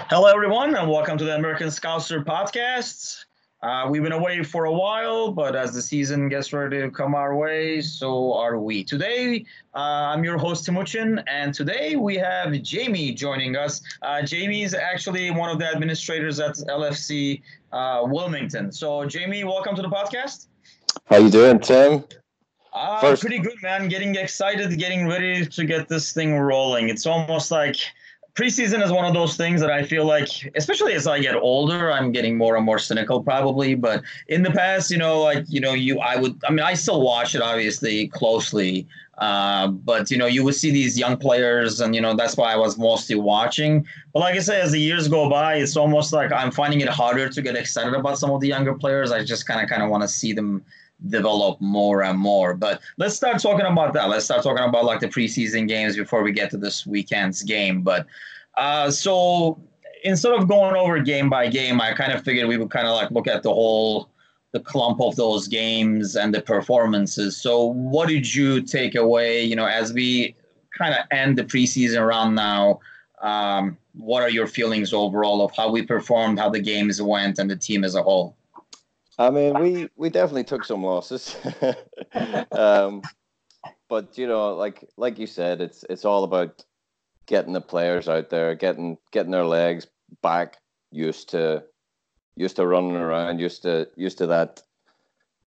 Hello, everyone, and welcome to the American Scouser podcast. We've been away for a while, but as the season gets ready to come our way, so are we. Today, I'm your host, Timucin, and today we have Jamie joining us. Jamie is actually one of the administrators at LFC Wilmington. So, Jamie, welcome to the podcast. How you doing, Tim? First, Pretty good, man. Getting excited, getting ready to get this thing rolling. It's almost like preseason is one of those things that I feel like, especially as I get older, I'm getting more and more cynical, probably. But in the past, I still watch it obviously closely. But you would see these young players, and that's why I was mostly watching. But like I say, as the years go by, it's almost like I'm finding it harder to get excited about some of the younger players. I just kind of want to see them develop more and more. But let's start talking about that. Let's start talking about like the preseason games before we get to this weekend's game. But so instead of going over game by game, I kind of figured we would kind of like look at the clump of those games and the performances. So what did you take away, as we kind of end the preseason round now? What are your feelings overall of how we performed, how the games went, and the team as a whole? I mean, we definitely took some losses, um, but like you said, it's all about getting the players out there, getting their legs back, used to running around, used to that.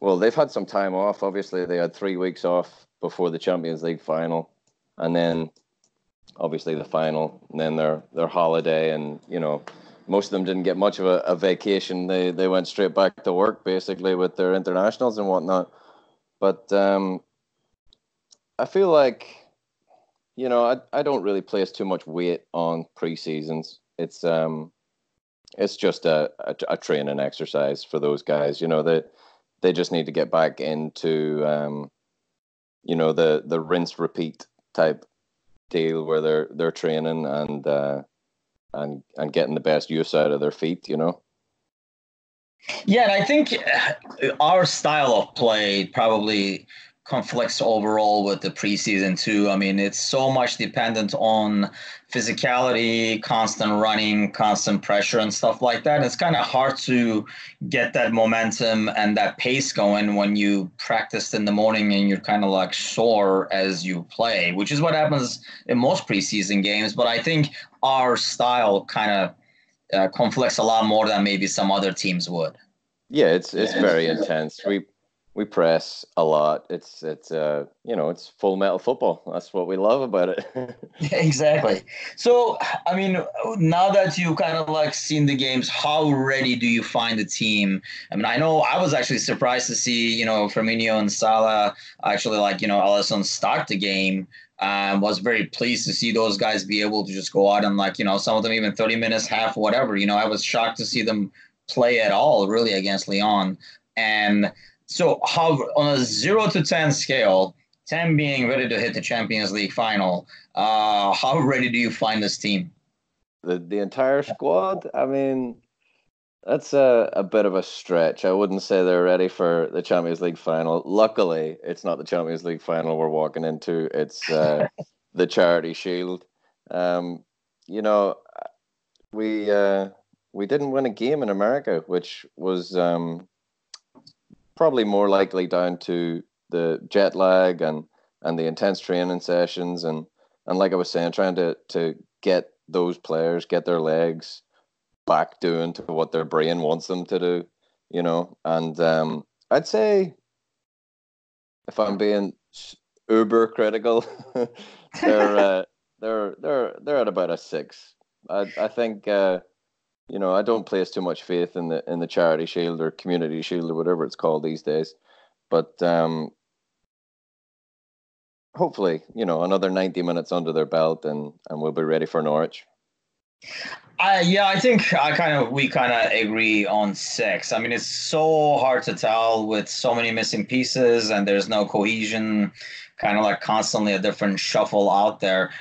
Well, they've had some time off. Obviously, they had 3 weeks off before the Champions League final, and then obviously the final, and then their holiday, and most of them didn't get much of a vacation. They went straight back to work basically with their internationals and whatnot. But I feel like I don't really place too much weight on pre-seasons. It's just a training exercise for those guys. They just need to get back into the rinse repeat type deal where they're training and getting the best use out of their feet. Yeah, and I think our style of play probably conflicts overall with the preseason too. I mean, it's so much dependent on physicality, constant running, constant pressure, and stuff like that. It's kind of hard to get that momentum and that pace going when you practiced in the morning and you're kind of like sore as you play, which is what happens in most preseason games. But I think our style kind of conflicts a lot more than maybe some other teams would. Yeah, it's very intense. We press a lot. It's full metal football. That's what we love about it. Exactly. So, I mean, now that you kind of like seen the games, how ready do you find the team? I mean, I know I was actually surprised to see, Firmino and Salah actually Alisson start the game. Was very pleased to see those guys be able to just go out and some of them even 30 minutes, half, whatever. I was shocked to see them play at all really against Lyon. And so how on a 0 to 10 scale, 10 being ready to hit the Champions League final, how ready do you find this team? The entire squad. I mean, that's a bit of a stretch. I wouldn't say they're ready for the Champions League final. Luckily, it's not the Champions League final we're walking into. It's the Charity Shield. Um, you know, we didn't win a game in America, which was probably more likely down to the jet lag and the intense training sessions and like I was saying, trying to get those players, get their legs back doing to what their brain wants them to do. And I'd say if I'm being uber critical, they're at about a 6. I think I don't place too much faith in the Charity Shield or Community Shield or whatever it's called these days. But hopefully, another 90 minutes under their belt and we'll be ready for Norwich. Yeah, I think we kind of agree on 6. I mean, it's so hard to tell with so many missing pieces and there's no cohesion, kind of like constantly a different shuffle out there.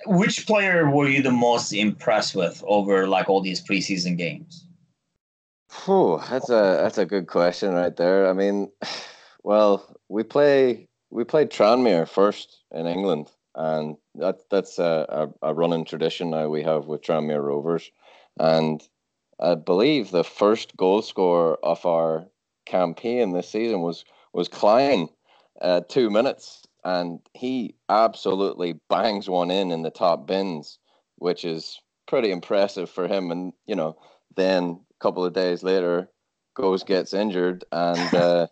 Which player were you the most impressed with over like all these preseason games? That's a good question right there. I mean, well, we played Tranmere first in England, and that's a running tradition now we have with Tranmere Rovers. And I believe the first goal scorer of our campaign this season was Klein, 2 minutes, and he absolutely bangs one in the top bins, which is pretty impressive for him. And then a couple of days later, gets injured, and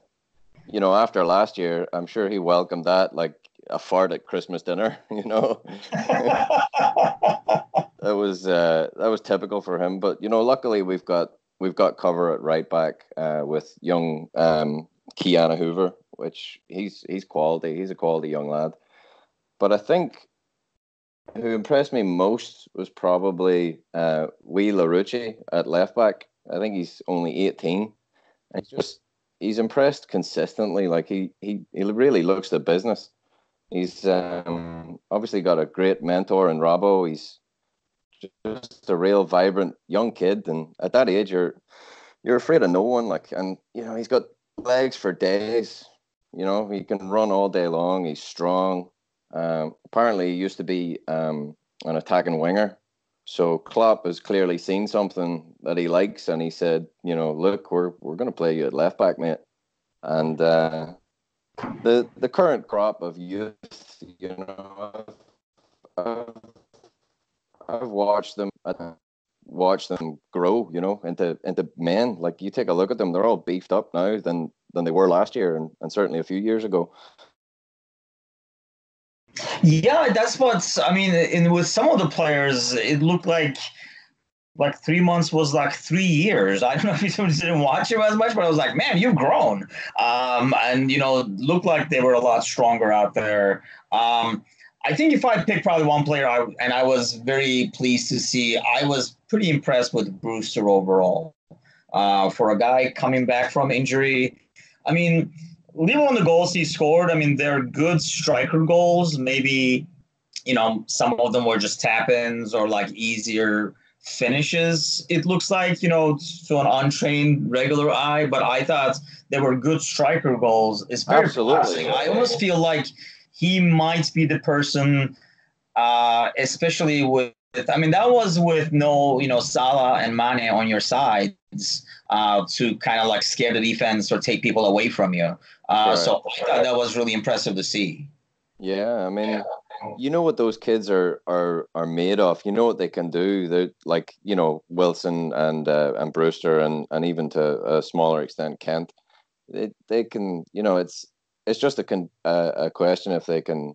after last year, I'm sure he welcomed that like a fart at Christmas dinner. That was typical for him. But luckily we've got cover at right back with young Keanu Hoover, which he's quality. He's a quality young lad. But I think who impressed me most was probably Wee Larucci at left back. I think he's only 18. And he's impressed consistently. Like he really looks the business. He's obviously got a great mentor in Robbo. He's just a real vibrant young kid, and at that age, you're afraid of no one. Like, and he's got legs for days. He can run all day long. He's strong. Apparently, he used to be an attacking winger. So Klopp has clearly seen something that he likes, and he said, look, we're going to play you at left back, mate. And the current crop of youth, I've watched them grow, into men. Like, you take a look at them, they're all beefed up now than they were last year, and certainly a few years ago. Yeah, that's what I mean. With some of the players, it looked like 3 months was like 3 years. I don't know if you didn't watch him as much, but I was like, man, you've grown. And looked like they were a lot stronger out there. I think if I pick probably one player, I was very pleased to see, I was pretty impressed with Brewster overall. For a guy coming back from injury, I mean, leave on the goals he scored. I mean, they're good striker goals. Maybe, some of them were just tap-ins or like easier finishes, it looks like, to an untrained regular eye, but I thought they were good striker goals. It's very Absolutely. I almost feel like he might be the person, especially with, I mean, that was with no, Salah and Mane on your sides, to kind of like scare the defense or take people away from you. So I thought that was really impressive to see. Yeah, I mean, you know what those kids are made of. You know what they can do. They're like, Wilson and Brewster and even to a smaller extent Kent. They can, it's just a question if they can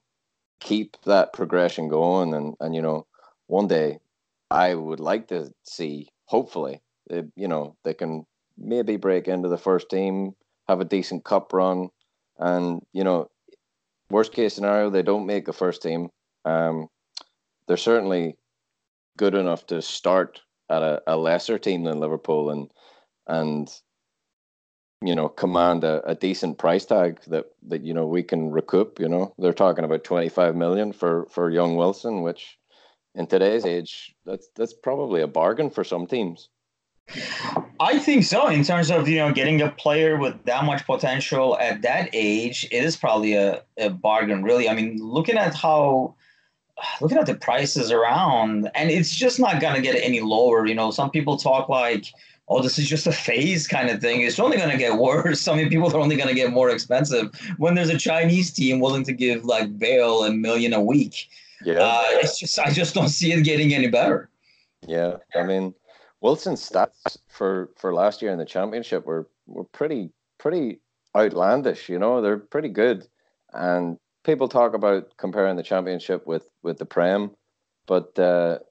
keep that progression going, and one day I would like to see, hopefully, they can maybe break into the first team, have a decent cup run, and worst case scenario, they don't make the first team. They're certainly good enough to start at a lesser team than Liverpool and command a decent price tag that we can recoup. They're talking about 25 million for young Wilson, which in today's age, that's probably a bargain for some teams. I think so. In terms of, getting a player with that much potential at that age, it is probably a bargain, really. I mean, looking at the prices around, and it's just not going to get any lower. Some people talk like, oh, this is just a phase kind of thing. It's only going to get worse. I mean, people are only going to get more expensive when there's a Chinese team willing to give like Bale $1 million a week. Yeah. I just don't see it getting any better. Yeah. I mean, Wilson's stats for last year in the championship were pretty outlandish. They're pretty good, and people talk about comparing the championship with the Prem, but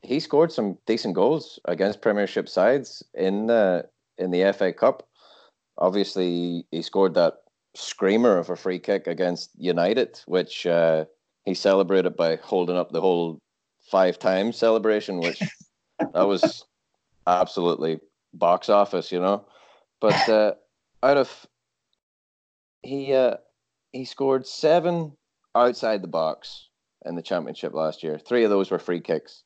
he scored some decent goals against Premiership sides in the FA Cup. Obviously, he scored that screamer of a free kick against United, which he celebrated by holding up the whole 5 times celebration, which that was absolutely box office, But he scored 7 outside the box in the championship last year. 3 of those were free kicks.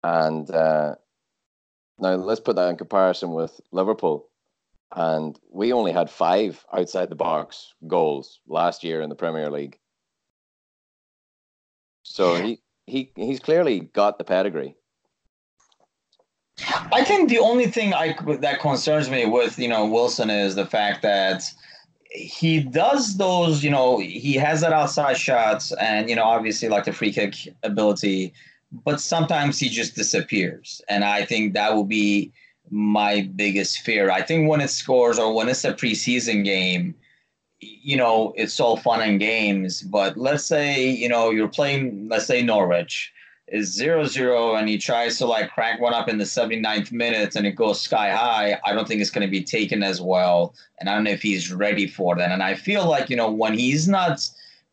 And now let's put that in comparison with Liverpool. And we only had 5 outside the box goals last year in the Premier League. So he's clearly got the pedigree. I think the only thing that concerns me with Wilson is the fact that he does those, he has that outside shots and, obviously like the free kick ability, but sometimes he just disappears. And I think that will be my biggest fear. I think when it scores or when it's a preseason game, it's all fun and games. But let's say, you're playing, let's say Norwich is 0-0 and he tries to like crack one up in the 79th minute and it goes sky high. I don't think it's going to be taken as well. And I don't know if he's ready for that. And I feel like, when he's not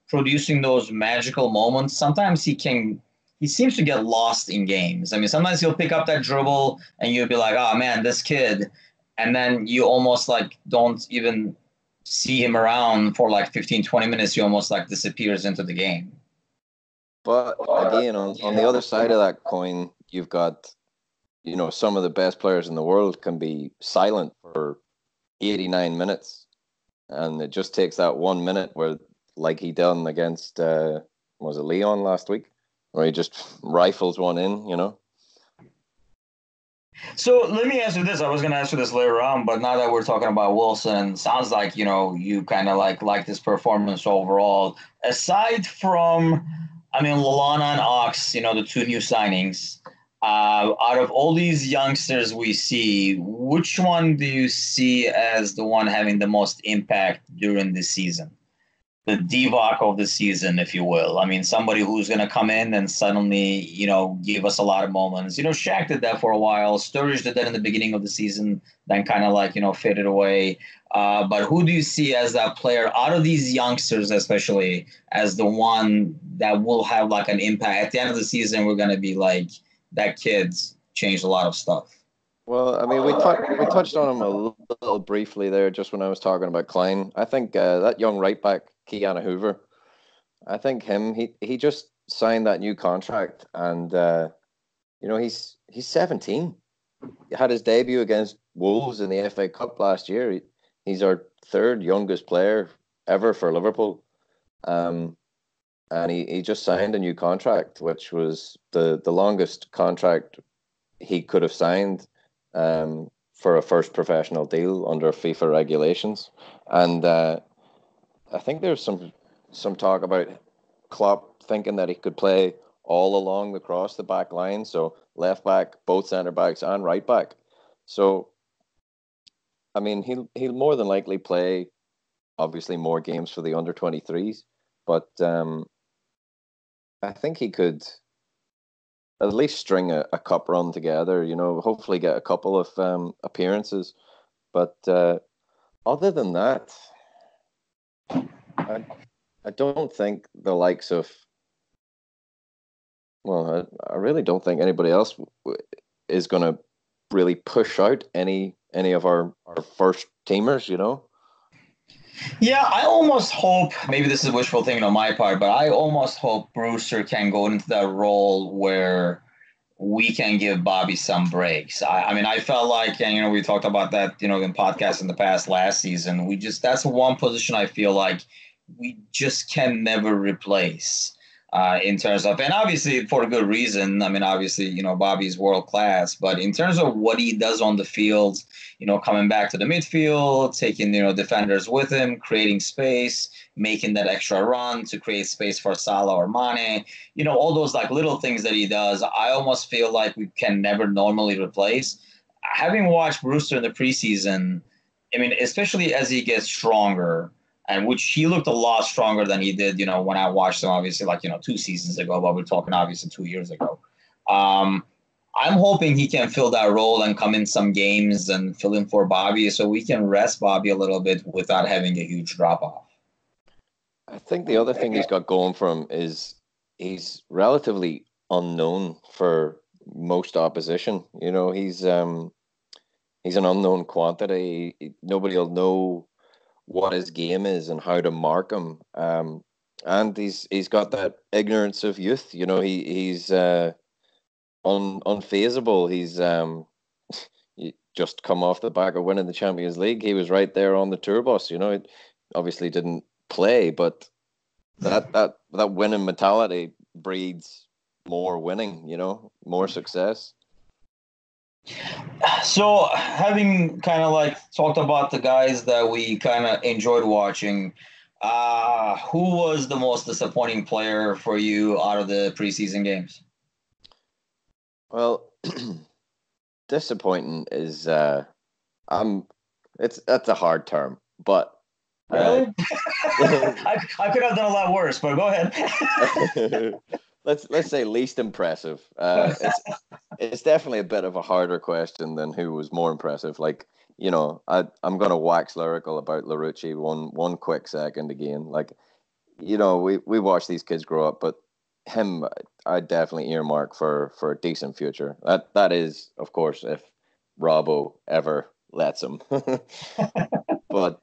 producing those magical moments, sometimes he seems to get lost in games. I mean, sometimes he'll pick up that dribble and you'll be like, oh man, this kid. And then you almost like don't even see him around for like 15, 20 minutes. He almost like disappears into the game. But again, on the other side of that coin, you've got, some of the best players in the world can be silent for 89 minutes. And it just takes that 1 minute where, like he done against, was it Leon last week? Where he just rifles one in. So let me answer this. I was going to answer this later on, but now that we're talking about Wilson, sounds like, you kind of like this performance overall. Aside from, I mean, Lalana and Ox, the two new signings, out of all these youngsters we see, which one do you see as the one having the most impact during the season? The Divock of the season, if you will. I mean, somebody who's going to come in and suddenly, give us a lot of moments. Shaq did that for a while. Sturridge did that in the beginning of the season, then kind of like, faded away. But who do you see as that player out of these youngsters, especially as the one that will have like an impact? At the end of the season, we're going to be like, that kid's changed a lot of stuff. Well, I mean, we touched on him a little briefly there just when I was talking about Klein. I think that young right back, Keanu Hoover, I think he just signed that new contract, and he's 17. He had his debut against Wolves in the FA Cup last year. He's our third youngest player ever for Liverpool, and he just signed a new contract, which was the longest contract he could have signed for a first professional deal under FIFA regulations, and I think there's some talk about Klopp thinking that he could play all along across the back line, so left back, both centre backs, and right back. So, I mean, he'll more than likely play, obviously, more games for the under 23s, but I think he could at least string a cup run together. Hopefully get a couple of appearances, but other than that, I don't think the likes of, well, I really don't think anybody else is going to really push out any of our first teamers. Yeah, I almost hope, maybe this is wishful thinking on my part, but I almost hope Brewster can go into that role where we can give Bobby some breaks. I mean, I felt like, and we talked about that, in podcasts in the past last season. That's one position I feel like we just can never replace in terms of, and obviously for a good reason. I mean, obviously, Bobby's world class, but in terms of what he does on the field, coming back to the midfield, taking, defenders with him, creating space, making that extra run to create space for Salah or Mane, all those like little things that he does, I almost feel like we can never normally replace. Having watched Brewster in the preseason, I mean, especially as he gets stronger, and which he looked a lot stronger than he did, when I watched him, obviously, like, 2 seasons ago, but we're talking obviously 2 years ago. Um, I'm hoping he can fill that role and come in some games and fill in for Bobby so we can rest Bobby a little bit without having a huge drop off. I think the other thing he's got going for him is he's relatively unknown for most opposition. He's an unknown quantity. Nobody will know what his game is and how to mark him. And he's got that ignorance of youth. He's unfazable. He's just come off the back of winning the Champions League. He was right there on the tour bus. It obviously didn't play, but that winning mentality breeds more winning. More success. So, having kind of like talked about the guys that we kind of enjoyed watching, who was the most disappointing player for you out of the preseason games? Well, disappointing is I'm that's a hard term, but uh, Really? I could have done a lot worse, but go ahead. let's say least impressive. It's definitely a bit of a harder question than who was more impressive. Like, I'm gonna wax lyrical about Larucci one quick second again. Like, we watch these kids grow up, but him, I definitely earmark for a decent future. That is, of course, if Robbo ever lets him. But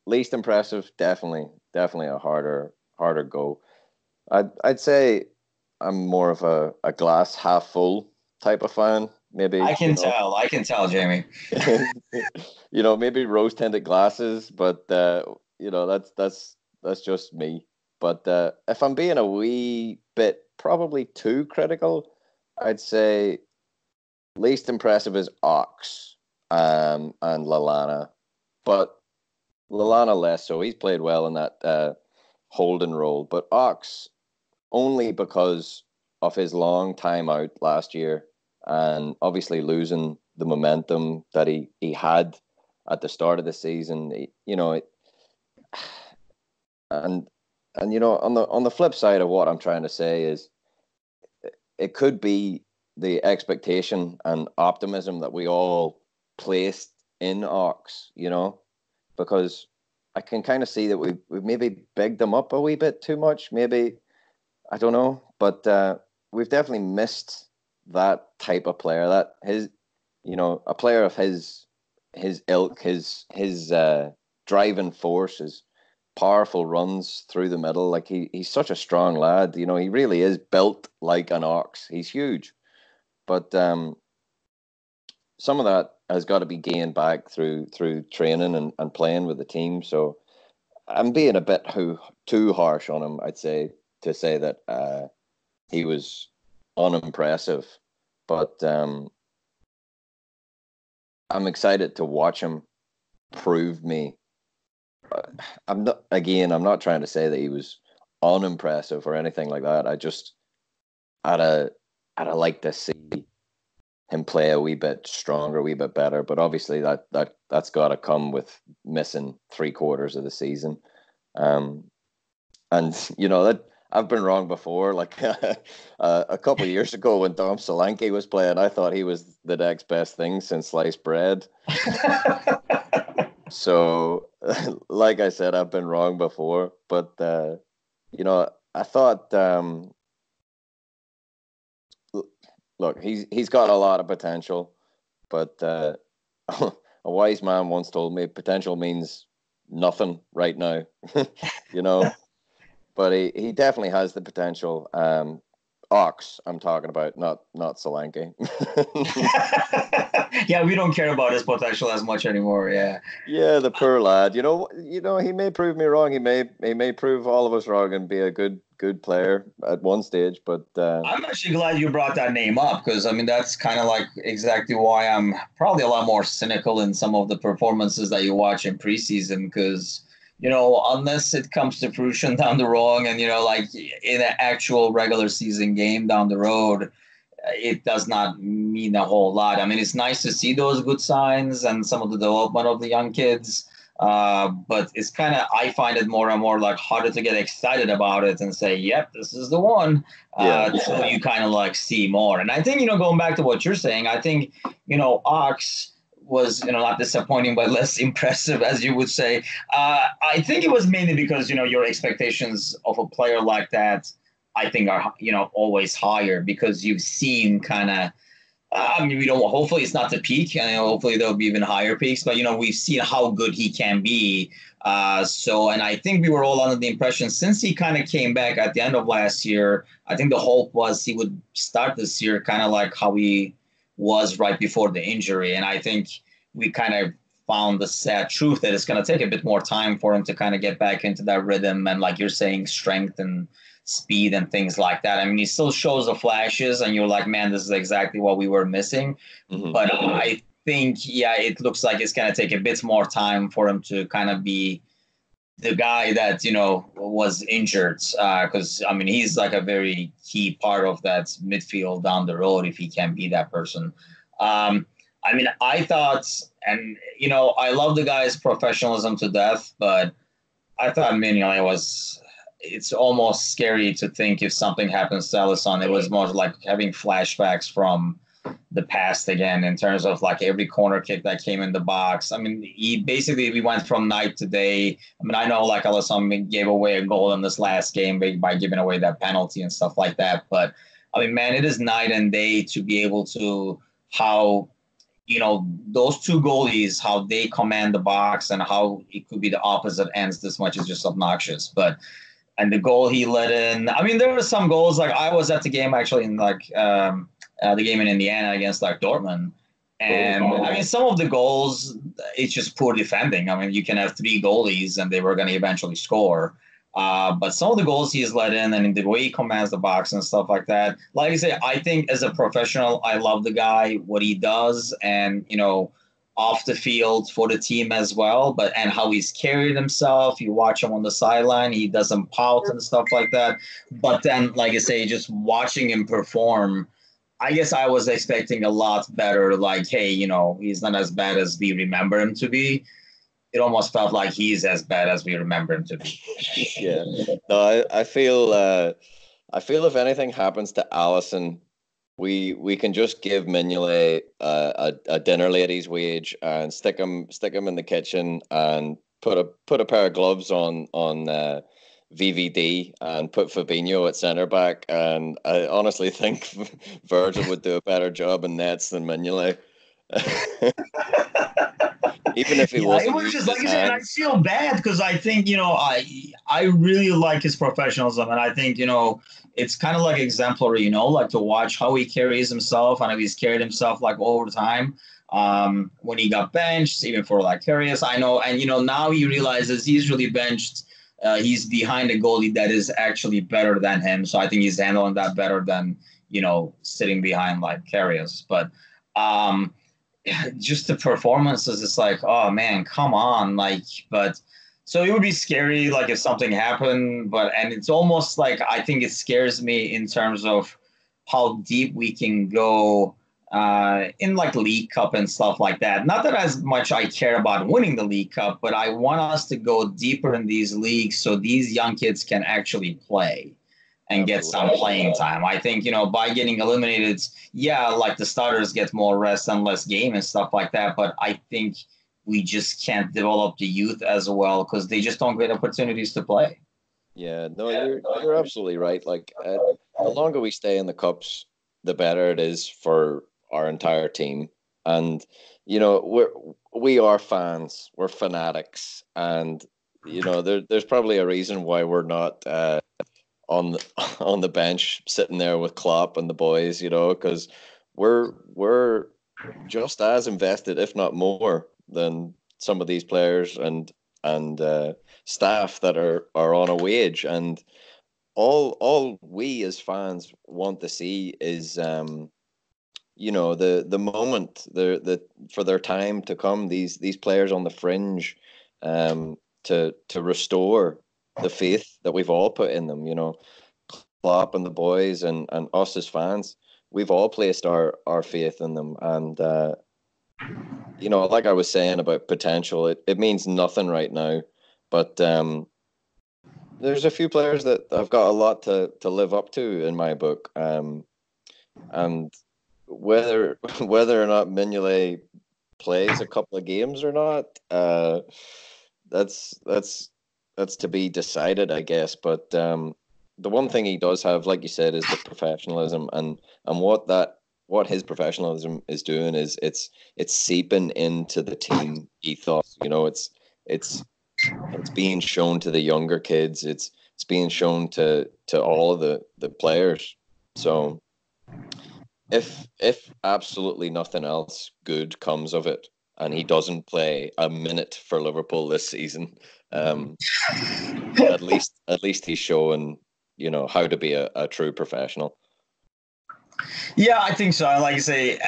least impressive, definitely a harder go. I'd say I'm more of a glass half full type of fan. Maybe, I can tell, Jamie. maybe rose tinted glasses, but that's just me. But if I'm being a wee bit probably too critical, I'd say least impressive is Ox and Lalana, but Lalana less so. He's played well in that Holden role, but Ox only because of his long time out last year and obviously losing the momentum that he had at the start of the season. And on the flip side of what I'm trying to say is it could be the expectation and optimism that we all placed in Ox, because I can kind of see that we've maybe bigged them up a wee bit too much. Maybe, I don't know, but we've definitely missed that type of player. That a player of his ilk, his driving force, his powerful runs through the middle. Like he's such a strong lad. He really is built like an ox. He's huge, but some of that has got to be gained back through training and playing with the team. So I'm being a bit too harsh on him, I'd say, to say that he was unimpressive. But I'm excited to watch him prove me. I'm not trying to say that he was unimpressive or anything like that. I'd a, I'd a like to see him play a wee bit stronger, a wee bit better. But obviously that's got to come with missing 3/4 of the season. Um, and that I've been wrong before. Like a couple of years ago when Dom Solanke was playing, I thought he was the next best thing since sliced bread. So, like I said, I've been wrong before. But I thought, look, he's got a lot of potential, but a wise man once told me potential means nothing right now. you know, but he definitely has the potential. Ox, I'm talking about, not Solanke. Yeah, we don't care about his potential as much anymore. Yeah. Yeah, the poor lad. He may prove me wrong. He may prove all of us wrong and be a good player at one stage. But I'm actually glad you brought that name up because I mean that's kind of like exactly why I'm probably a lot more cynical in some of the performances that you watch in preseason because unless it comes to fruition down the road and like in an actual regular season game down the road, it does not mean a whole lot. I mean, it's nice to see those good signs and some of the development of the young kids. But it's kind of, I find it more and more like harder to get excited about it and say, yep, this is the one. So you kind of like see more. And I think, going back to what you're saying, I think, Ox was, not disappointing, but less impressive, as you would say. I think it was mainly because, your expectations of a player like that I think are always higher because you've seen kind of. I mean, we don't. Hopefully, it's not the peak, and hopefully there'll be even higher peaks. But we've seen how good he can be. And I think we were all under the impression since he kind of came back at the end of last year. I think the hope was he would start this year kind of like how he was right before the injury, and I think we kind of found the sad truth that it's going to take a bit more time for him to kind of get back into that rhythm and, like you're saying, strength and speed and things like that. I mean, he still shows the flashes, and you're like, man, this is exactly what we were missing. Mm-hmm. But I think, yeah, it looks like it's going to take a bit more time for him to kind of be the guy that, was injured. Because, I mean, he's like a very key part of that midfield down the road if he can be that person. I mean, I thought, and, I love the guy's professionalism to death, but I thought Mignolet it's almost scary to think if something happens to Alisson, it was more like having flashbacks from the past again in terms of like every corner kick that came in the box. I mean, we went from night to day. I mean, I know like Alisson gave away a goal in this last game by giving away that penalty and stuff like that. But I mean, man, it is night and day to be able to how, those two goalies, how they command the box and how it could be the opposite ends this much is just obnoxious. And the goal he let in, I mean, there were some goals, like I was at the game actually in like the game in Indiana against like Dortmund. And I mean, some of the goals, it's just poor defending. I mean, you can have three goalies and they were going to eventually score. But some of the goals he's let in and the way he commands the box and stuff like that, like I say, I think as a professional, I love the guy, what he does, and, off the field for the team as well, and how he's carried himself. You watch him on the sideline, he doesn't pout and stuff like that. But then, like I say, just watching him perform, I guess I was expecting a lot better. Like, hey, he's not as bad as we remember him to be. It almost felt like he's as bad as we remember him to be. Yeah. No, I feel if anything happens to Alisson, we can just give Mignolet a dinner lady's wage and stick him in the kitchen and put a pair of gloves on VVD and put Fabinho at centre back, and I honestly think Virgil would do a better job in nets than Mignolet. Even if he wasn't. It was just like you said, and I feel bad because I think, I really like his professionalism, and I think, it's kind of like exemplary, like to watch how he carries himself and how he's carried himself like over time. When he got benched, even for like Karius, I know, and now he realizes he's really benched. He's behind a goalie that is actually better than him, so I think he's handling that better than sitting behind like Karius. But just the performances, it's like, oh man, come on, but. So it would be scary, like if something happened, and it's almost like I think it scares me in terms of how deep we can go in like League Cup and stuff like that. Not that as much I care about winning the League Cup, but I want us to go deeper in these leagues so these young kids can actually play and get some playing time. I think, by getting eliminated, like the starters get more rest and less game and stuff like that, but I think we just can't develop the youth as well because they just don't get opportunities to play. Yeah, no, you're absolutely right. Like, the longer we stay in the cups, the better it is for our entire team. And we are fans, we're fanatics, and there's probably a reason why we're not on the bench sitting there with Klopp and the boys, because we're just as invested, if not more, than some of these players and staff that are on a wage. And all we as fans want to see is the moment for their time to come, these players on the fringe, to restore the faith that we've all put in them. Klopp and the boys and us as fans, we've all placed our faith in them. And like I was saying about potential, it means nothing right now, but there's a few players that have got a lot to live up to in my book, and whether or not Mignolet plays a couple of games or not, that's to be decided, I guess. But the one thing he does have, like you said, is the professionalism, and what his professionalism is doing is it's seeping into the team ethos. It's being shown to the younger kids. It's being shown to all of the players. So if absolutely nothing else good comes of it, and he doesn't play a minute for Liverpool this season, at least he's showing how to be a true professional. Yeah, I think so. Like I say,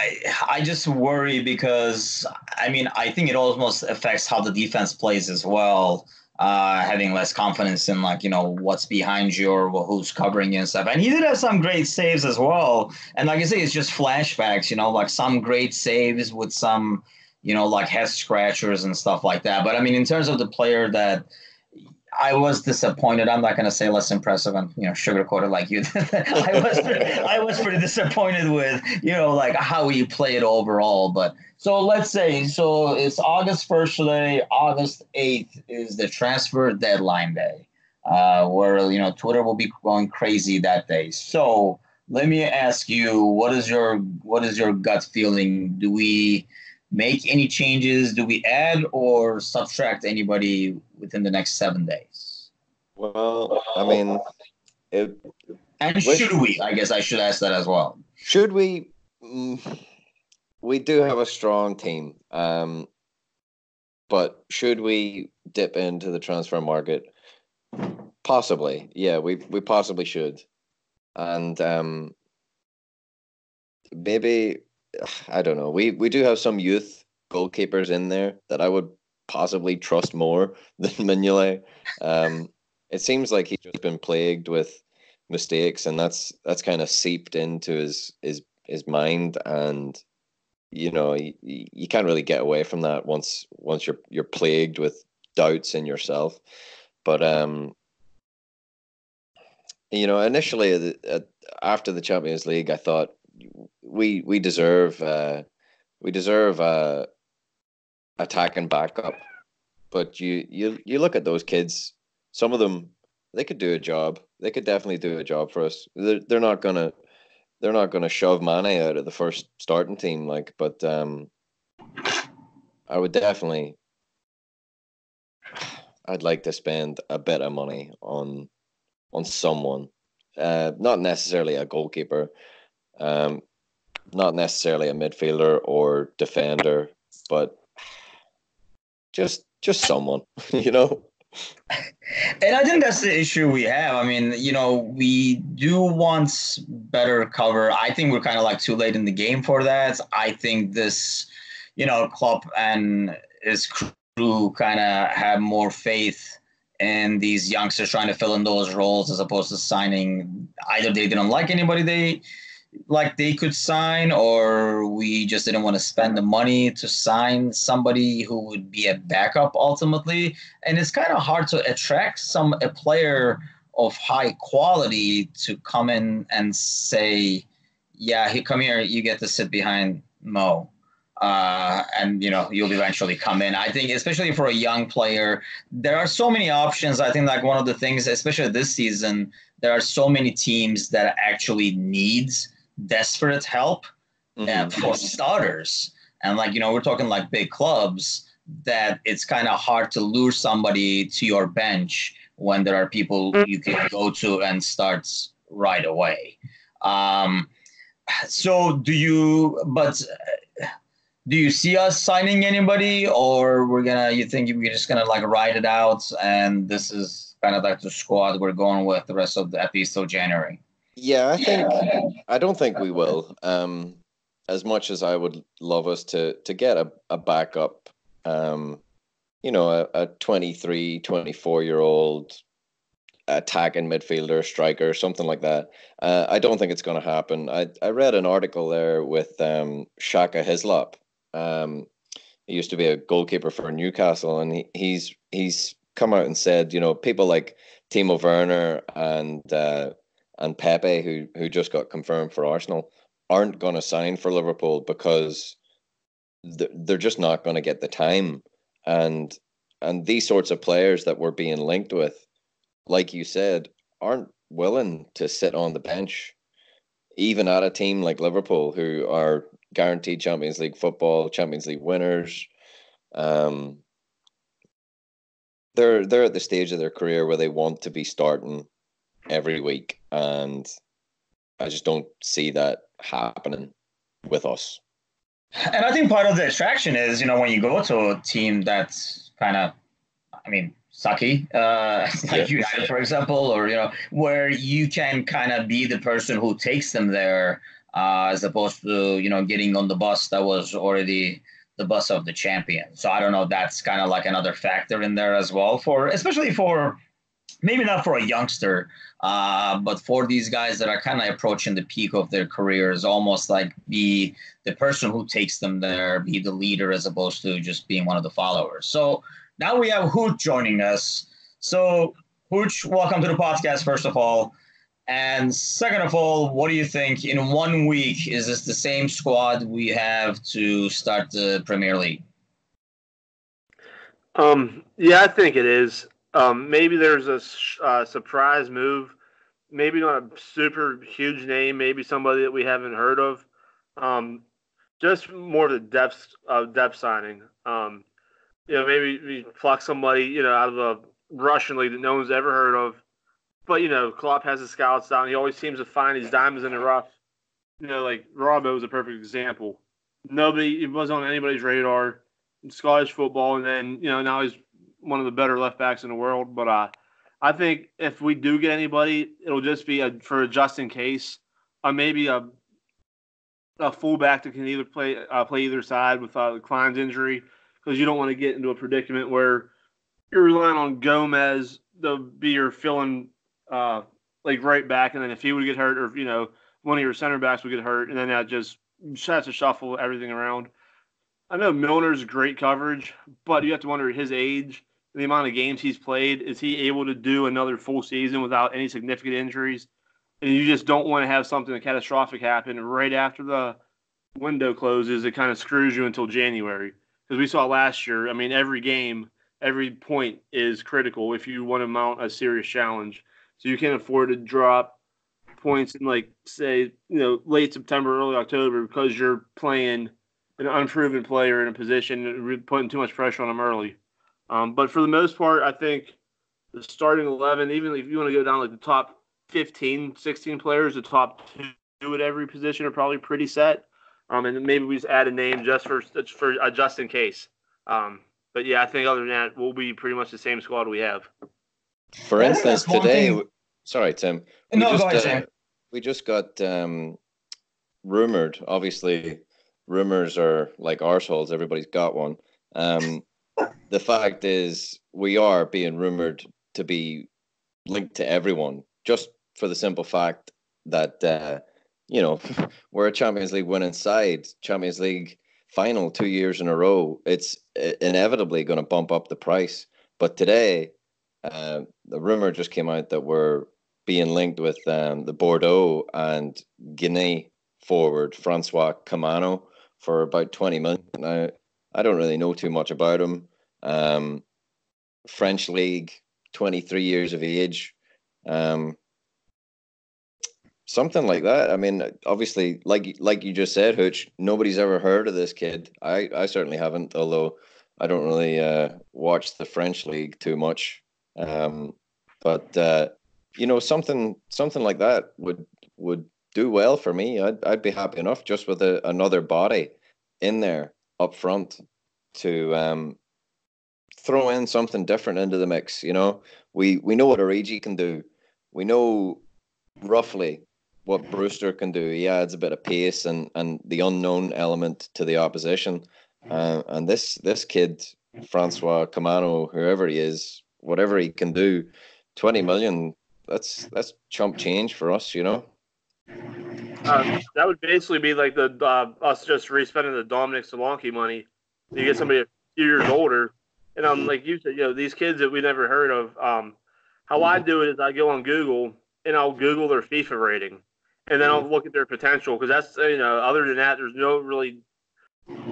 I just worry because I think it almost affects how the defense plays as well. Having less confidence in what's behind you or who's covering you and stuff. And he did have some great saves as well. And like I say, it's just flashbacks. Like some great saves with some like head scratchers and stuff like that. But in terms of the player that I was disappointed. I'm not going to say less impressive and sugarcoat it like you did. I was pretty disappointed with like how he played overall. But so let's say it's August 1st today. August 8th is the transfer deadline day, where Twitter will be going crazy that day. So let me ask you, what is your gut feeling? Do we make any changes? Do we add or subtract anybody within the next 7 days? Well, should we? I guess I should ask that as well. Should we? We do have a strong team, but should we dip into the transfer market? Possibly, yeah. We possibly should, and maybe. I don't know. We do have some youth goalkeepers in there that I would possibly trust more than Mignolet. It seems like he's just been plagued with mistakes, and that's kind of seeped into his mind, and you can't really get away from that once you're plagued with doubts in yourself. But initially after the Champions League, I thought we deserve attacking backup, but you look at those kids. Some of them, they could do a job. They could definitely do a job for us. They're not gonna shove Mane out of the first starting team, but I would definitely. I'd like to spend a bit of money on someone, not necessarily a goalkeeper. Not necessarily a midfielder or defender, but just someone, And I think that's the issue we have. We do want better cover. I think we're kind of like too late in the game for that. I think this, Klopp and his crew kind of have more faith in these youngsters trying to fill in those roles as opposed to signing. Either they didn't like anybody they could sign, or we just didn't want to spend the money to sign somebody who would be a backup ultimately. And it's kind of hard to attract a player of high quality to come in and say, yeah, come here, you get to sit behind Mo. And you'll eventually come in. I think, especially for a young player, there are so many options. I think like one of the things, especially this season, there are so many teams that actually needs desperate help for starters. And we're talking like big clubs that it's kind of hard to lure somebody to your bench when there are people you can go to and start right away. So do you see us signing anybody, or you think we're just gonna like ride it out and this is kind of like the squad we're going with the rest of at least till January? Yeah, I don't think we will. As much as I would love us to get a backup, a 23, 24-year-old attacking midfielder, striker, something like that. I don't think it's going to happen. I read an article there with Shaka Hislop. He used to be a goalkeeper for Newcastle, and he's come out and said, people like Timo Werner and Pepe, who just got confirmed for Arsenal, aren't going to sign for Liverpool because they're just not going to get the time. And these sorts of players that we're being linked with, like you said, aren't willing to sit on the bench, even at a team like Liverpool, who are guaranteed Champions League football, Champions League winners. They're at the stage of their career where they want to be starting every week, and I just don't see that happening with us. And I think part of the attraction is, when you go to a team that's kind of, sucky, like United, for example, or where you can kind of be the person who takes them there, as opposed to getting on the bus that was already the bus of the champion. So I don't know. That's kind of like another factor in there as well, especially for maybe not for a youngster, but for these guys that are kind of approaching the peak of their careers, almost like be the person who takes them there, be the leader as opposed to just being one of the followers. So now we have Hooch joining us. So Hooch, welcome to the podcast, first of all. And second of all, what do you think in 1 week, is this the same squad we have to start the Premier League? Yeah, I think it is. Maybe there's a surprise move. Maybe not a super huge name. Maybe somebody that we haven't heard of. Just more of the depth signing. Maybe we pluck somebody out of a Russian league that no one's ever heard of. But Klopp has his scouts down. He always seems to find these diamonds in the rough. Like Robbo is a perfect example. It wasn't on anybody's radar in Scottish football, and then now he's one of the better left backs in the world. But I think if we do get anybody, it'll just be for a just in case. Maybe a fullback that can either play either side with Klein's injury, because you don't want to get into a predicament where you're relying on Gomez to be your filling right back, and then if he would get hurt, or if one of your center backs would get hurt, and then that just has to shuffle everything around. I know Milner's great coverage, but you have to wonder his age, the amount of games he's played. Is he able to do another full season without any significant injuries? And you just don't want to have something catastrophic happen right after the window closes. It kind of screws you until January. Because we saw last year, every game, every point is critical if you want to mount a serious challenge. So you can't afford to drop points in, say, late September, early October, because you're playing an unproven player in a position, putting too much pressure on them early. But for the most part, I think the starting 11, even if you want to go down the top 15, 16 players, the top 2 at every position are probably pretty set. And then maybe we just add a name just for just in case. But yeah, I think other than that, we'll be pretty much the same squad we have. For instance, today, sorry, Tim. Go ahead, Tim. We just got rumored, obviously. Rumors are like arseholes. Everybody's got one. The fact is, we are being rumored to be linked to everyone, just for the simple fact that, we're a Champions League winning side, Champions League final 2 years in a row. It's inevitably going to bump up the price. But today, the rumor just came out that we're being linked with the Bordeaux and Guinea forward, Francois Camano, for about 20 million. Now, I don't really know too much about him. French league, 23 years of age. Something like that. Obviously, like you just said, Hooch, nobody's ever heard of this kid. I certainly haven't, although I don't really watch the French league too much. But something like that would do well for me. I'd be happy enough just with another body in there up front to throw in something different into the mix. We know what Origi can do. We know roughly what Brewster can do. He adds a bit of pace and the unknown element to the opposition. And this kid, Francois Camano, whoever he is, whatever he can do, 20 million, that's chump change for us, That would basically be like us just re-spending the Dominic Solanke money. You get somebody a few years older, and like you said, these kids that we never heard of. How I do it is I go on Google and I'll Google their FIFA rating, and then I'll look at their potential, because that's other than that, there's no really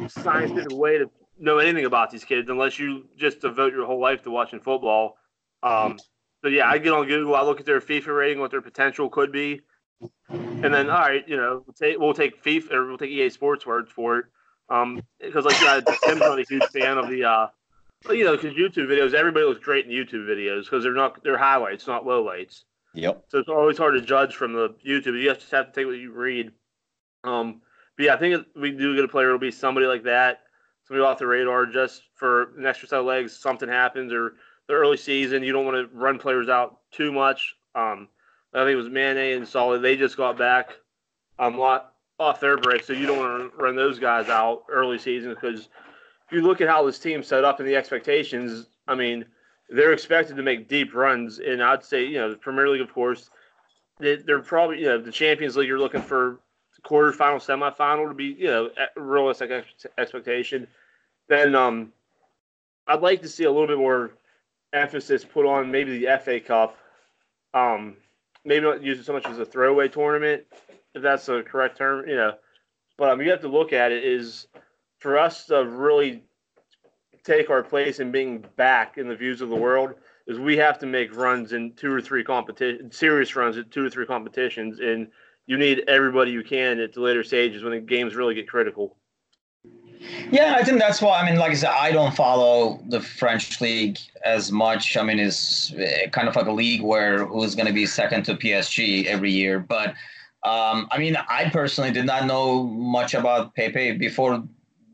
scientific way to know anything about these kids unless you just devote your whole life to watching football. So yeah, I get on Google, I look at their FIFA rating, what their potential could be. And then, all right, we'll take FIFA, or we'll take EA Sports words for it, because Tim's not a huge fan of the, because YouTube videos, everybody looks great in YouTube videos because they're highlights, not lowlights. Yep. So it's always hard to judge from the YouTube. You just have to take what you read. But yeah, I think if we do get a player, it'll be somebody like that, somebody off the radar, just for an extra set of legs. Something happens, or the early season. You don't want to run players out too much. I think it was Mane and Solid. They just got back off their break, so you don't want to run those guys out early season because if you look at how this team's set up and the expectations, I mean, they're expected to make deep runs. And I'd say, the Premier League, of course, they're probably, the Champions League, you're looking for quarterfinal, semifinal to be, a realistic expectation. Then I'd like to see a little bit more emphasis put on maybe the FA Cup. Maybe not use it so much as a throwaway tournament, if that's the correct term, But you have to look at it is for us to really take our place in being back in the views of the world is we have to make runs in serious runs at 2 or 3 competitions, and you need everybody you can at the later stages when the games really get critical. Yeah, I think that's why. I mean, like I said, I don't follow the French league as much. I mean, it's kind of like a league where who's going to be second to PSG every year. But I mean, I personally did not know much about Pepe before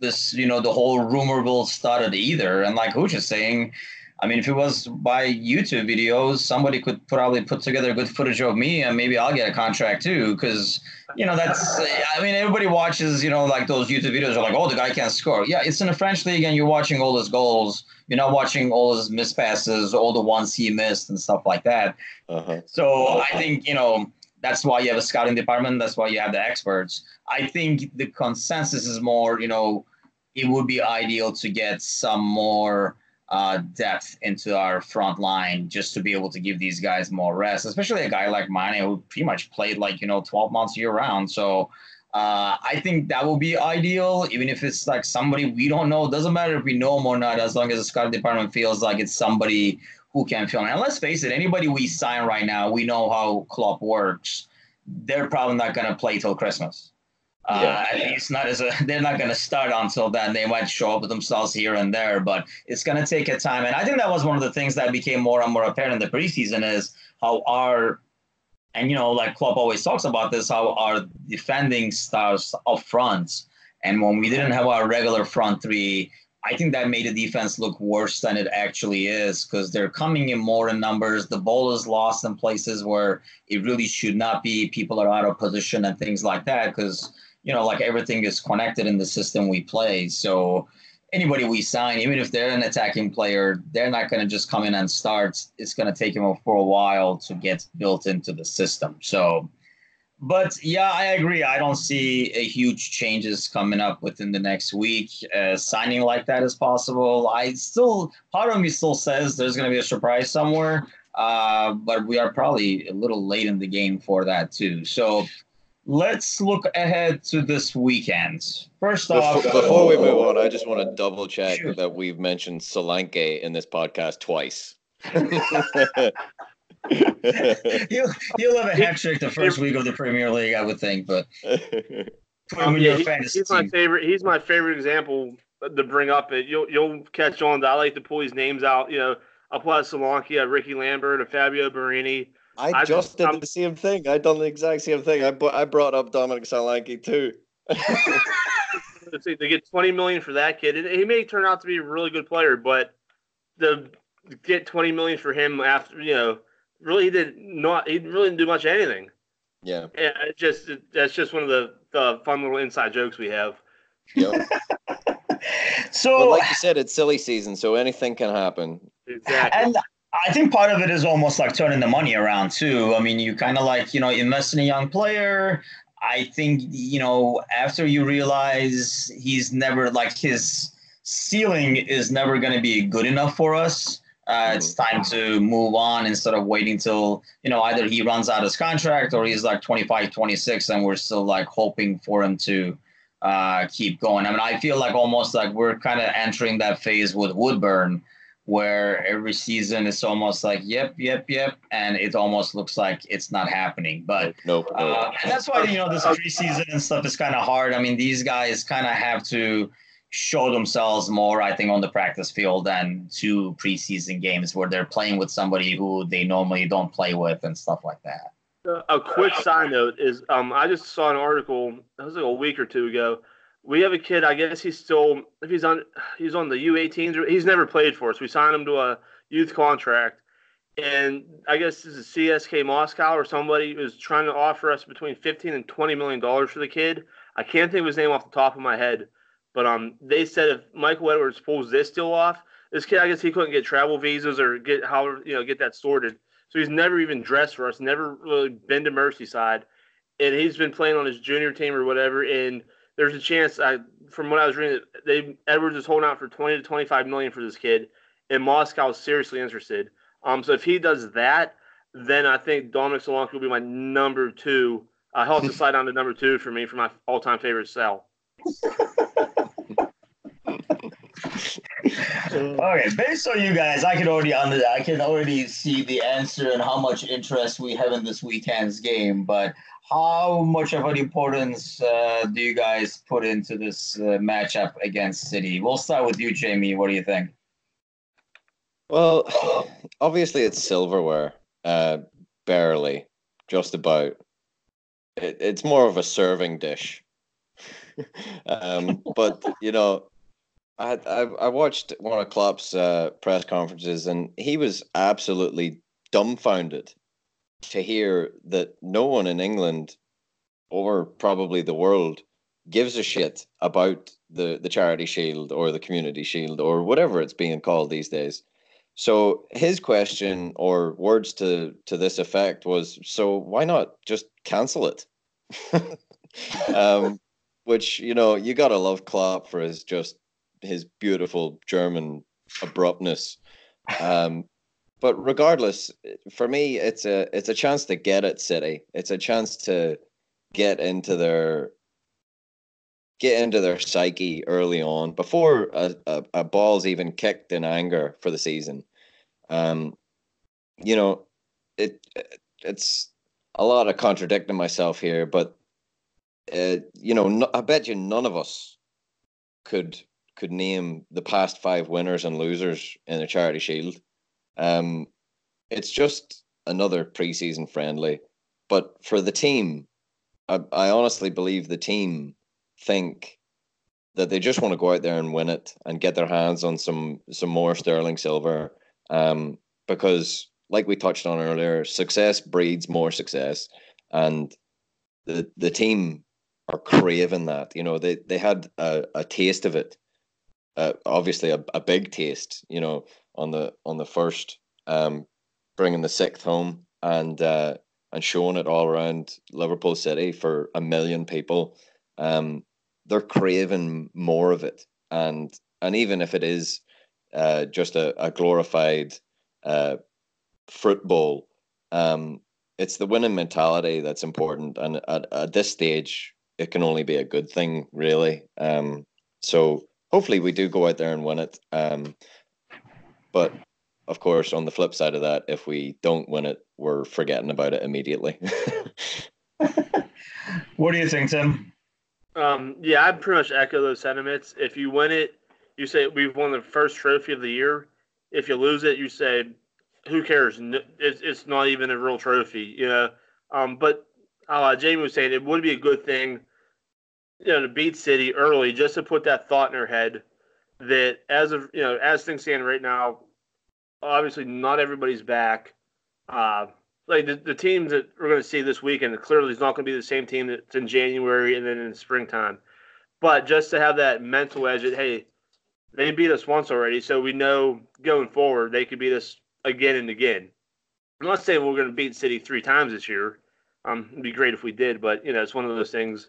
this, the whole rumor will started either. And like Hooch is saying, I mean, if it was by YouTube videos, somebody could probably put together good footage of me and maybe I'll get a contract too. Because, that's, I mean, everybody watches, like those YouTube videos are like, oh, the guy can't score. Yeah, it's in the French league and you're watching all his goals. You're not watching all his mispasses, all the ones he missed and stuff like that. So I think, that's why you have a scouting department. That's why you have the experts. I think the consensus is more, it would be ideal to get some more depth into our front line just to be able to give these guys more rest, especially a guy like Mane who pretty much played 12 months year round. So I think that would be ideal, even if it's like somebody we don't know. It doesn't matter if we know him or not, as long as the scouting department feels like it's somebody who can fill in. And let's face it, anybody we sign right now, we know how Klopp works. They're probably not going to play till Christmas. At least not they're not going to start until then. They might show up with themselves here and there, but it's going to take a time. And I think that was one of the things that became more and more apparent in the preseason is how like Klopp always talks about this, how our defending starts up front. And when we didn't have our regular front three, I think that made the defense look worse than it actually is because they're coming in more in numbers. The ball is lost in places where it really should not be. People are out of position and things like that because, like everything is connected in the system we play. So anybody we sign, even if they're an attacking player, they're not going to just come in and start. It's going to take them for a while to get built into the system. So, but yeah, I agree. I don't see a huge changes coming up within the next week. Signing like that is possible. Part of me still says there's going to be a surprise somewhere, but we are probably a little late in the game for that too. So let's look ahead to this weekend. First off, before we move on, I just want to double check that we've mentioned Solanke in this podcast twice. He'll have a hat trick the first week of the Premier League, I would think. But he's my favorite. He's my favorite example to bring up. You'll catch on. I like to pull these names out. I'll pull out Solanke, Ricky Lambert, Fabio Borini. I just did the same thing. I done the exact same thing. I brought up Dominic Solanke too. They get $20 million for that kid, and he may turn out to be a really good player, but to get $20 million for him after really he really didn't do much of anything. Yeah. That's just one of the fun little inside jokes we have. Yep. So, like you said, it's silly season, so anything can happen. Exactly. And I think part of it is almost like turning the money around too. I mean, you kind of invest in a young player. I think, after you realize he's never his ceiling is never going to be good enough for us. It's time to move on instead of waiting till, either he runs out his contract or he's 25, 26 and we're still hoping for him to keep going. I mean, I feel almost we're kind of entering that phase with Woodburn where every season it's almost yep. And it almost looks like it's not happening. But nope. And that's why, this preseason and stuff is kind of hard. I mean, these guys kind of have to show themselves more, I think, on the practice field than 2 preseason games where they're playing with somebody who they normally don't play with and stuff like that. A quick side note is I just saw an article, it was a week or 2 ago. We have a kid, I guess he's on the U18s. He's never played for us. We signed him to a youth contract. And I guess this is CSK Moscow or somebody was trying to offer us between $15 and $20 million for the kid. I can't think of his name off the top of my head, but they said if Michael Edwards pulls this deal off, this kid, I guess he couldn't get travel visas or get that sorted. So he's never even dressed for us, never really been to Merseyside, and he's been playing on his junior team or whatever. And there's a chance, from what I was reading, Edwards is holding out for $20 to $25 million for this kid, and Moscow is seriously interested. So if he does that, then I think Dominic Solanke will be my number two. He'll have to slide down to number two for me for my all-time favorite sell. Okay, based on you guys, I can already see the answer and how much interest we have in this weekend's game. But how much of an importance do you guys put into this matchup against City? We'll start with you, Jamie. What do you think? Well, obviously it's silverware, barely, just about. It's more of a serving dish. But I watched one of Klopp's press conferences, and he was absolutely dumbfounded to hear that no one in England or probably the world gives a shit about the Charity Shield or the Community Shield or whatever it's being called these days. So his question or words to this effect was, so why not just cancel it? Which, you got to love Klopp for his beautiful German abruptness. But regardless, for me, it's a chance to get at City. It's a chance to get into their psyche early on before a ball's even kicked in anger for the season. It's a lot of contradicting myself here, but I bet you none of us could name the past 5 winners and losers in the Charity Shield. It's just another preseason friendly, but for the team, I honestly believe the team think that they just want to go out there and win it and get their hands on some more sterling silver, because like we touched on earlier, success breeds more success, and the team are craving that. They had a taste of it, obviously a big taste, on the first, bringing the 6th home and showing it all around Liverpool City for 1 million people. They're craving more of it, and even if it is just a glorified fruit bowl, it's the winning mentality that's important, and at this stage it can only be a good thing, really. So hopefully we do go out there and win it, but of course, on the flip side of that, if we don't win it, we're forgetting about it immediately. What do you think, Tim? Yeah, I'd pretty much echo those sentiments. If you win it, you say we've won the first trophy of the year. If you lose it, you say, who cares? It's not even a real trophy, But Jamie was saying it would be a good thing, to beat City early, just to put that thought in their head that as things stand right now, obviously not everybody's back. Like the teams that we're going to see this weekend, clearly is not going to be the same team that's in January and then in springtime. But just to have that mental edge that, hey, they beat us once already, so we know going forward they could beat us again and again. I'm not saying we're going to beat City 3 times this year. It'd be great if we did, but it's one of those things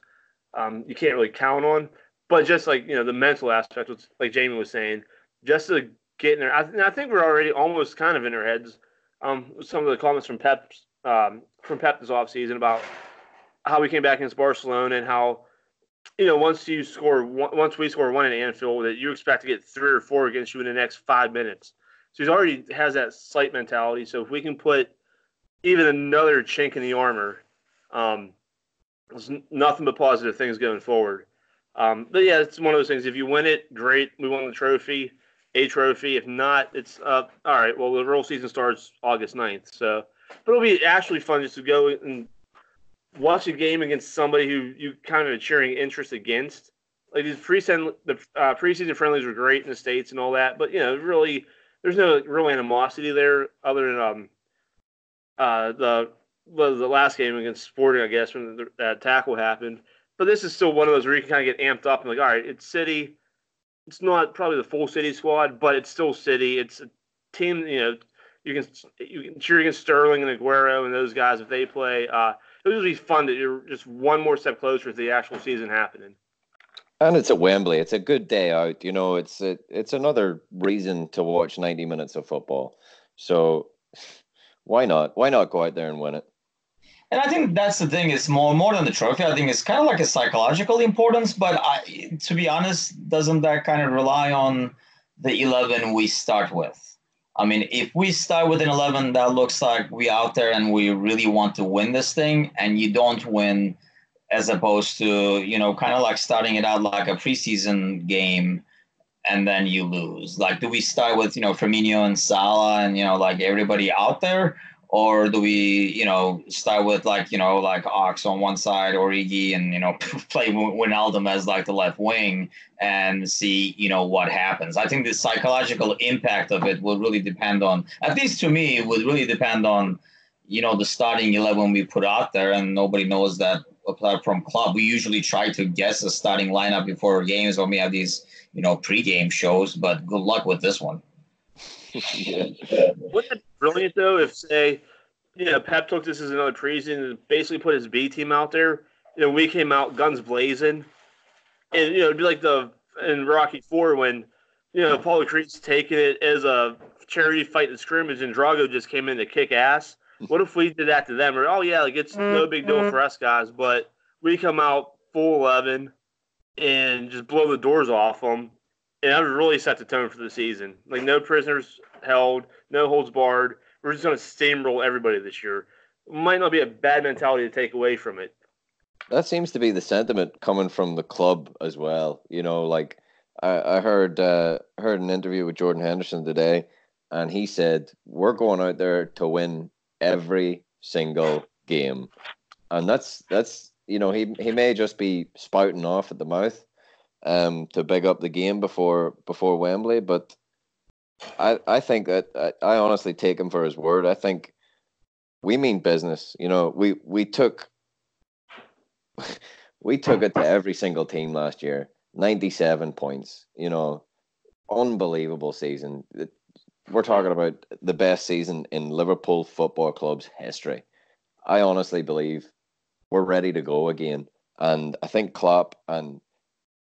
you can't really count on. But just like the mental aspect, like Jamie was saying, just to get in there. I think we're already almost kind of in our heads. Some of the comments from Pep this offseason about how we came back against Barcelona and how once we score one in Anfield, that you expect to get 3 or 4 against you in the next 5 minutes. So he already has that slight mentality. So if we can put even another chink in the armor, there's nothing but positive things going forward. But yeah, it's one of those things. If you win it, great. We won the trophy, a trophy. If not, it's all right. Well, the real season starts August 9th. So, but it'll be actually fun just to go and watch a game against somebody who you kind of are cheering interest against. Like these preseason friendlies were great in the States and all that, but really there's no real animosity there other than the last game against Sporting, I guess, when that tackle happened. But this is still one of those where you can kind of get amped up and like, all right, it's City. It's not probably the full City squad, but it's still City. It's a team, you can cheer against Sterling and Aguero and those guys if they play. It would be fun that you're just one more step closer to the actual season happening. And it's at Wembley. It's a good day out. It's another reason to watch 90 minutes of football. So why not? Why not go out there and win it? And I think that's the thing. It's more than the trophy. I think it's kind of like a psychological importance. But to be honest, doesn't that kind of rely on the 11 we start with? I mean, if we start with an 11 that looks like we out there and we really want to win this thing, and you don't win, as opposed to, kind of like starting it out like a preseason game and then you lose. Like, do we start with, Firmino and Salah and, like everybody out there? Or do we, start with like Ox on one side, Origi, and, play Wijnaldum as like the left wing and see, what happens? I think the psychological impact of it will really depend on, at least to me, it would really depend on, the starting 11 we put out there, and nobody knows that apart from club. We usually try to guess a starting lineup before games when we have these, pre-game shows, but good luck with this one. Yeah. Wouldn't it be brilliant, though, if, say, Pep took this as another preseason and basically put his B team out there? We came out guns blazing. And, it'd be like in Rocky IV when, Paulo Creed's taking it as a charity fight in scrimmage and Drago just came in to kick ass. What if we did that to them? Or, it's no big deal for us guys, but we come out full 11 and just blow the doors off them. And that would really set the tone for the season. Like, no prisoners held, no holds barred. We're just going to steamroll everybody this year. It might not be a bad mentality to take away from it. That seems to be the sentiment coming from the club as well. I heard an interview with Jordan Henderson today, and he said, we're going out there to win every single game. And that's he may just be spouting off at the mouth to big up the game before Wembley, but I think that I honestly take him for his word. I think we mean business. We took it to every single team last year. 97 points. Unbelievable season. We're talking about the best season in Liverpool Football Club's history. I honestly believe we're ready to go again, and I think Klopp, and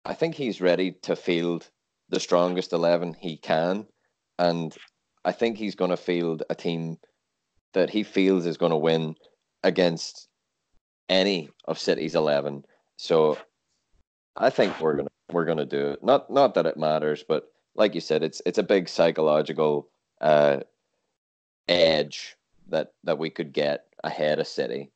I think he's ready to field the strongest 11 he can. And I think he's going to field a team that he feels is going to win against any of City's 11. So I think we're gonna do it. Not that it matters, but like you said, it's a big psychological edge that we could get ahead of City.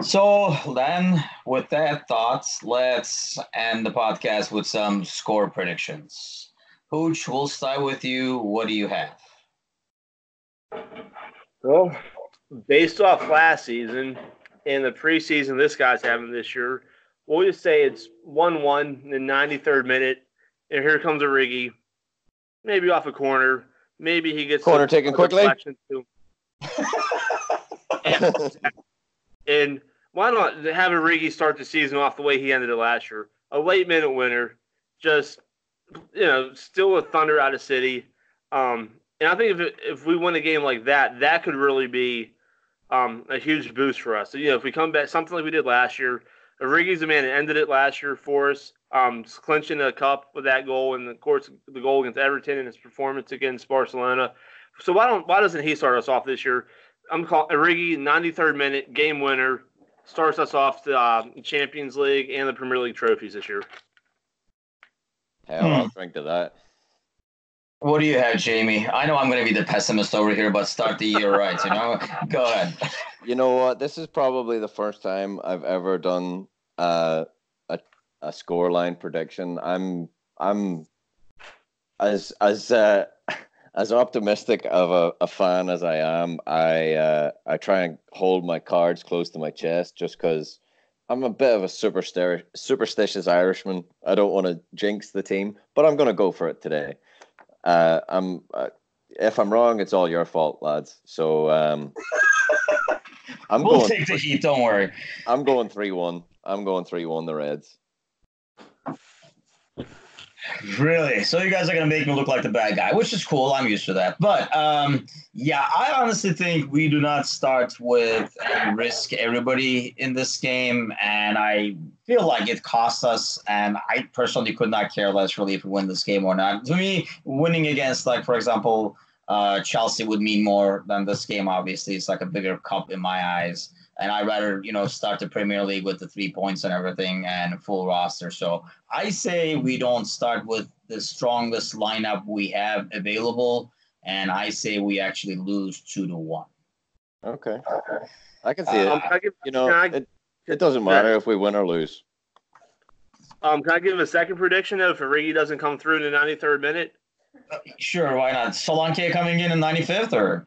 So then, with that thoughts, let's end the podcast with some score predictions. Hooch, we'll start with you. What do you have? Well, based off last season and the preseason this guy's having this year, we'll just say it's 1-1 in the 93rd minute, and here comes Origi, maybe off a corner. Maybe he gets corner taken quickly. And why not have Origi start the season off the way he ended it last year? A late minute winner, just still a thunder out of City. And I think if we win a game like that, that could really be a huge boost for us. So, if we come back, something like we did last year, Origi's the man that ended it last year for us, clinching a cup with that goal, and of course the goal against Everton and his performance against Barcelona. So why doesn't he start us off this year? I'm calling Origi, 93rd minute game winner, starts us off the Champions League and the Premier League trophies this year. Hell, I'll drink to that. What do you have, Jamie? I know I'm going to be the pessimist over here, but start the year right, Go ahead. You know what? This is probably the first time I've ever done a scoreline prediction. I'm as optimistic of a fan as I am. I try and hold my cards close to my chest just because I'm a bit of a superstitious Irishman. I don't want to jinx the team, but I'm going to go for it today. If I'm wrong, it's all your fault, lads. So we'll take the heat. Don't worry. I'm going 3-1. I'm going 3-1. The Reds. Really? So you guys are going to make me look like the bad guy, which is cool. I'm used to that. But, yeah, I honestly think we do not start with a risk everybody in this game. And I feel like it costs us. And I personally could not care less, really, if we win this game or not. To me, winning against, like, for example, Chelsea would mean more than this game, obviously. It's like a bigger cup in my eyes. And I'd rather, start the Premier League with the 3 points and everything and full roster. So I say we don't start with the strongest lineup we have available. And I say we actually lose 2-1. Okay. I can see it. It doesn't matter if we win or lose. Can I give a second prediction if Origi doesn't come through in the 93rd minute? Sure, why not? Solanke coming in 95th or?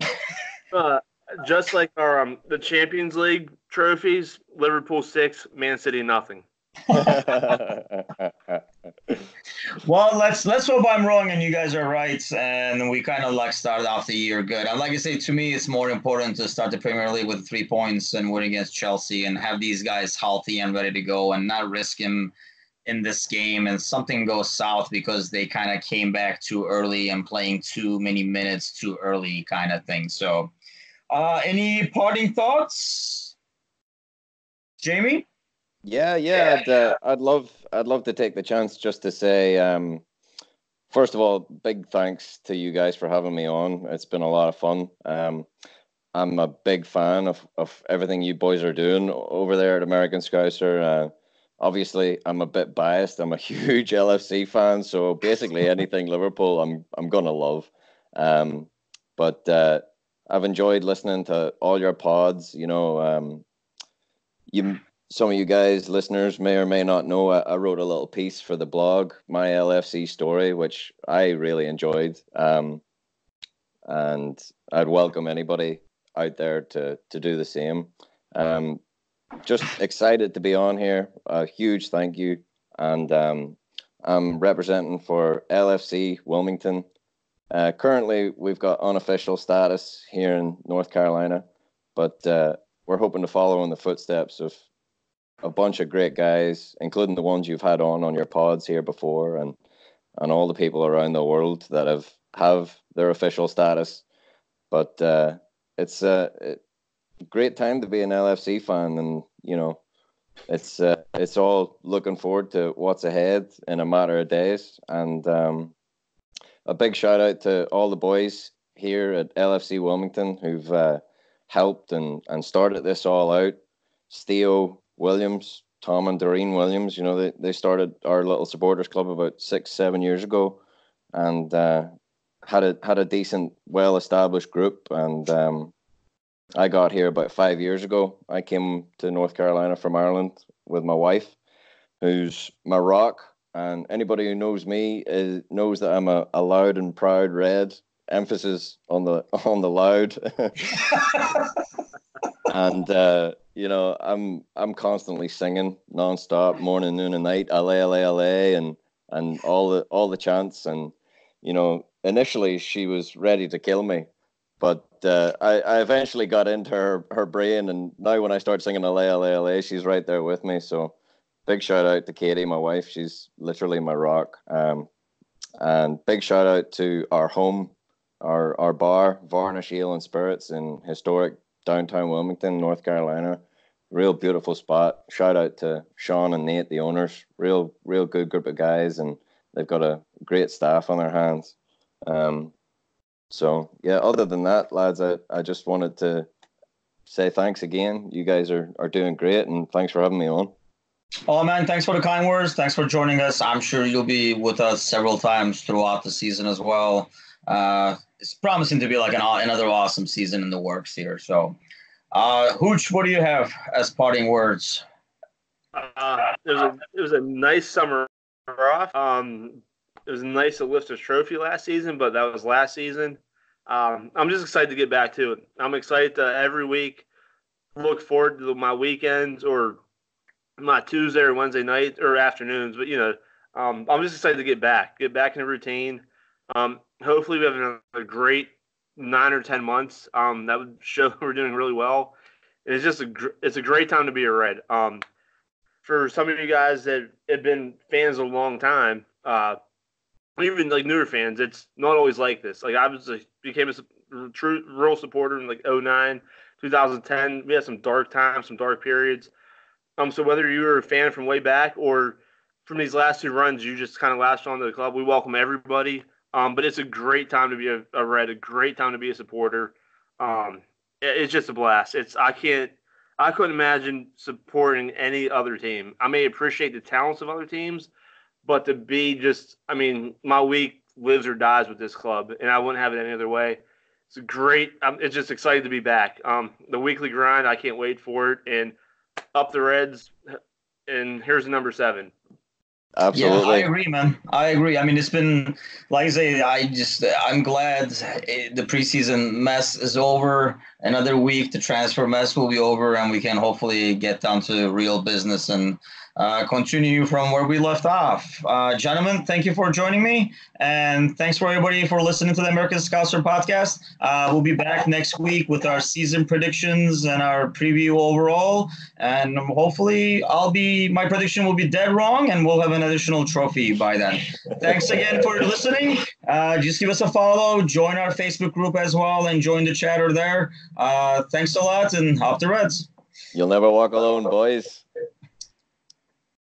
Just like our the Champions League trophies, Liverpool 6, Man City nothing. Well, let's hope I'm wrong and you guys are right, and we kind of like started off the year good. And like I say, to me, it's more important to start the Premier League with 3 points and win against Chelsea and have these guys healthy and ready to go and not risk him in this game and something goes south because they kind of came back too early and playing too many minutes too early kind of thing. So any parting thoughts, Jamie? Yeah. I'd love to take the chance just to say, first of all, big thanks to you guys for having me on. It's been a lot of fun. I'm a big fan of everything you boys are doing over there at American Scouser. Obviously, I'm a bit biased. I'm a huge LFC fan, so basically anything Liverpool, I'm gonna love. But I've enjoyed listening to all your pods. Some of you guys, listeners, may or may not know, I wrote a little piece for the blog, My LFC Story, which I really enjoyed. And I'd welcome anybody out there to do the same. Just excited to be on here. A huge thank you. And I'm representing for LFC Wilmington. Currently, we've got unofficial status here in North Carolina, but we're hoping to follow in the footsteps of a bunch of great guys, including the ones you've had on your pods here before, and all the people around the world that have their official status. But it's a great time to be an LFC fan, and it's all looking forward to what's ahead in a matter of days. And a big shout out to all the boys here at LFC Wilmington who've helped and started this all out. Theo Williams, Tom and Doreen Williams, they started our little supporters club about 6-7 years ago, and had a decent, well-established group. And I got here about 5 years ago. I came to North Carolina from Ireland with my wife, who's my rock. And anybody who knows me knows that I'm a loud and proud Red. Emphasis on the loud. And I'm constantly singing nonstop, morning, noon, and night, LA, and all the chants. And initially she was ready to kill me, but I eventually got into her brain, and now when I start singing LA, she's right there with me. So big shout out to Katie, my wife. She's literally my rock. And big shout out to our home, our bar, Varnish Ale and Spirits in historic downtown Wilmington, North Carolina. Real beautiful spot. Shout out to Sean and Nate, the owners. Real good group of guys, and they've got a great staff on their hands. So yeah, other than that, lads, I just wanted to say thanks again. You guys are doing great, and thanks for having me on. Oh man, thanks for the kind words. Thanks for joining us. I'm sure you'll be with us several times throughout the season as well. It's promising to be like another awesome season in the works here. So, Hooch, what do you have as parting words? It was a nice summer off. It was nice to lift a trophy last season, but that was last season. I'm just excited to get back to it. I'm excited to every week look forward to my weekends or my Tuesday or Wednesday night or afternoons. But I'm just excited to get back in the routine. Hopefully, we have another great 9 or 10 months. That would show we're doing really well. And it's just it's a great time to be a Red. For some of you guys that have been fans a long time, even like newer fans, it's not always like this. Like I became a true real supporter in like 09, 2010. We had some dark times, some dark periods. So whether you were a fan from way back or from these last two runs, you just kind of latched onto the club. We welcome everybody. But it's a great time to be a Red, a great time to be a supporter. It's just a blast. I couldn't imagine supporting any other team. I may appreciate the talents of other teams, but to be my week lives or dies with this club, and I wouldn't have it any other way. It's great. It's just excited to be back. The weekly grind, I can't wait for it. And up the Reds, and here's the number 7. Absolutely. Yeah, I agree, man. I agree. I mean, it's been, like I say, I'm glad the preseason mess is over. Another week, the transfer mess will be over, and we can hopefully get down to real business and continue from where we left off. Gentlemen, thank you for joining me, and thanks for everybody for listening to the American Scouser podcast. We'll be back next week with our season predictions and our preview overall, and hopefully my prediction will be dead wrong, and we'll have an additional trophy by then. Thanks again for listening. Just give us a follow, join our Facebook group as well, and join the chatter there. Thanks a lot, and up the Reds. You'll never walk alone, boys.